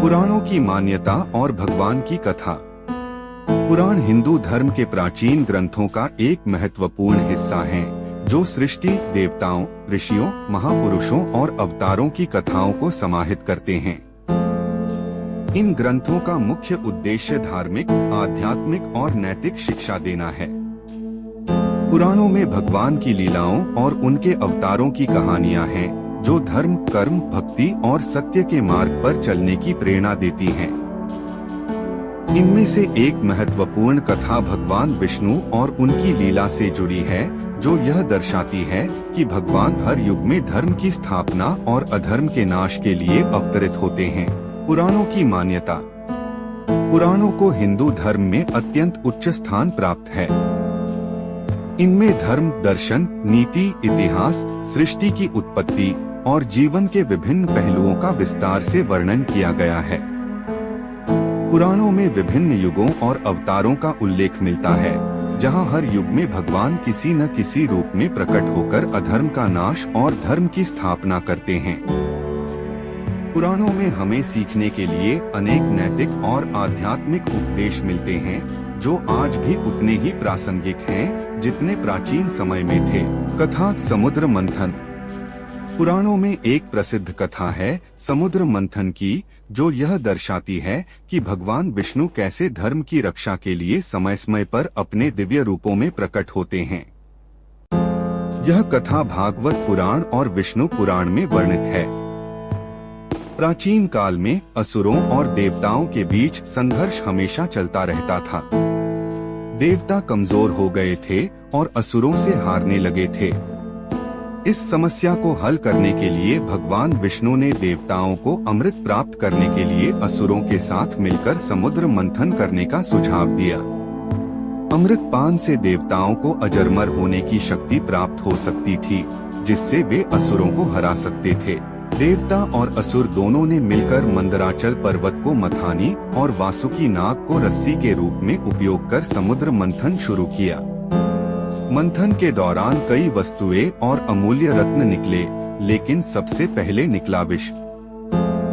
पुराणों की मान्यता और भगवान की कथा। पुराण हिंदू धर्म के प्राचीन ग्रंथों का एक महत्वपूर्ण हिस्सा हैं, जो सृष्टि, देवताओं, ऋषियों, महापुरुषों और अवतारों की कथाओं को समाहित करते हैं। इन ग्रंथों का मुख्य उद्देश्य धार्मिक, आध्यात्मिक और नैतिक शिक्षा देना है। पुराणों में भगवान की लीलाओं और उनके अवतारों की कहानियां हैं, जो धर्म, कर्म, भक्ति और सत्य के मार्ग पर चलने की प्रेरणा देती हैं। इनमें से एक महत्वपूर्ण कथा भगवान विष्णु और उनकी लीला से जुड़ी है, जो यह दर्शाती है कि भगवान हर युग में धर्म की स्थापना और अधर्म के नाश के लिए अवतरित होते हैं। पुराणों की मान्यता। पुराणों को हिंदू धर्म में अत्यंत उच्च स्थान प्राप्त है। इनमें धर्म, दर्शन, नीति, इतिहास, सृष्टि की उत्पत्ति और जीवन के विभिन्न पहलुओं का विस्तार से वर्णन किया गया है। पुराणों में विभिन्न युगों और अवतारों का उल्लेख मिलता है, जहां हर युग में भगवान किसी न किसी रूप में प्रकट होकर अधर्म का नाश और धर्म की स्थापना करते हैं। पुराणों में हमें सीखने के लिए अनेक नैतिक और आध्यात्मिक उपदेश मिलते हैं, जो आज भी उतने ही प्रासंगिक हैं, जितने प्राचीन समय में थे। कथा समुद्र मंथन। पुराणों में एक प्रसिद्ध कथा है समुद्र मंथन की, जो यह दर्शाती है कि भगवान विष्णु कैसे धर्म की रक्षा के लिए समय समय पर अपने दिव्य रूपों में प्रकट होते हैं। यह कथा भागवत पुराण और विष्णु पुराण में वर्णित है। प्राचीन काल में असुरों और देवताओं के बीच संघर्ष हमेशा चलता रहता था। देवता कमजोर हो गए थे और असुरों से हारने लगे थे। इस समस्या को हल करने के लिए भगवान विष्णु ने देवताओं को अमृत प्राप्त करने के लिए असुरों के साथ मिलकर समुद्र मंथन करने का सुझाव दिया। अमृत पान से देवताओं को अजरमर होने की शक्ति प्राप्त हो सकती थी, जिससे वे असुरों को हरा सकते थे। देवता और असुर दोनों ने मिलकर मंदराचल पर्वत को मथानी और वासुकी नाग को रस्सी के रूप में उपयोग कर समुद्र मंथन शुरू किया। मंथन के दौरान कई वस्तुएं और अमूल्य रत्न निकले, लेकिन सबसे पहले निकला विष।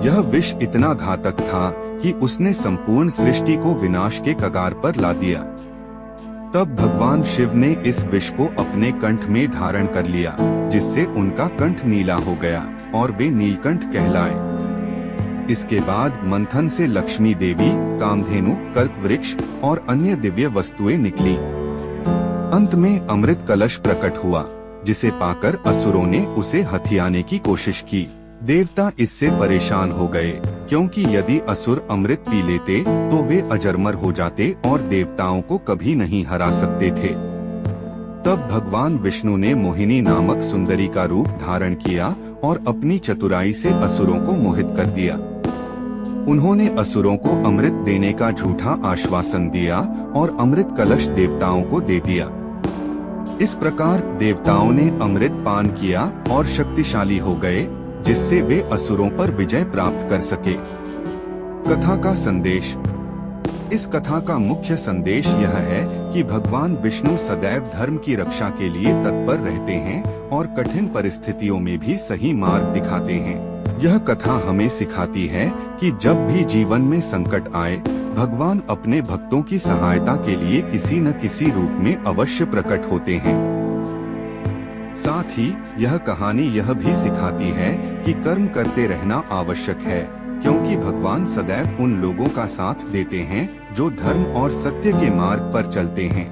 यह विष इतना घातक था कि उसने संपूर्ण सृष्टि को विनाश के कगार पर ला दिया। तब भगवान शिव ने इस विष को अपने कंठ में धारण कर लिया, जिससे उनका कंठ नीला हो गया और वे नीलकंठ कहलाए। इसके बाद मंथन से लक्ष्मी देवी, कामधेनु, कल्पवृक्ष और अन्य दिव्य वस्तुएं निकली। अंत में अमृत कलश प्रकट हुआ, जिसे पाकर असुरों ने उसे हथियाने की कोशिश की। देवता इससे परेशान हो गए, क्योंकि यदि असुर अमृत पी लेते तो वे अजरमर हो जाते और देवताओं को कभी नहीं हरा सकते थे। तब भगवान विष्णु ने मोहिनी नामक सुंदरी का रूप धारण किया और अपनी चतुराई से असुरों को मोहित कर दिया। उन्होंने असुरों को अमृत देने का झूठा आश्वासन दिया और अमृत कलश देवताओं को दे दिया। इस प्रकार देवताओं ने अमृत पान किया और शक्तिशाली हो गए, जिससे वे असुरों पर विजय प्राप्त कर सके। कथा का संदेश। इस कथा का मुख्य संदेश यह है कि भगवान विष्णु सदैव धर्म की रक्षा के लिए तत्पर रहते हैं और कठिन परिस्थितियों में भी सही मार्ग दिखाते हैं। यह कथा हमें सिखाती है कि जब भी जीवन में संकट आए, भगवान अपने भक्तों की सहायता के लिए किसी न किसी रूप में अवश्य प्रकट होते हैं। साथ ही यह कहानी यह भी सिखाती है कि कर्म करते रहना आवश्यक है, क्योंकि भगवान सदैव उन लोगों का साथ देते हैं जो धर्म और सत्य के मार्ग पर चलते हैं।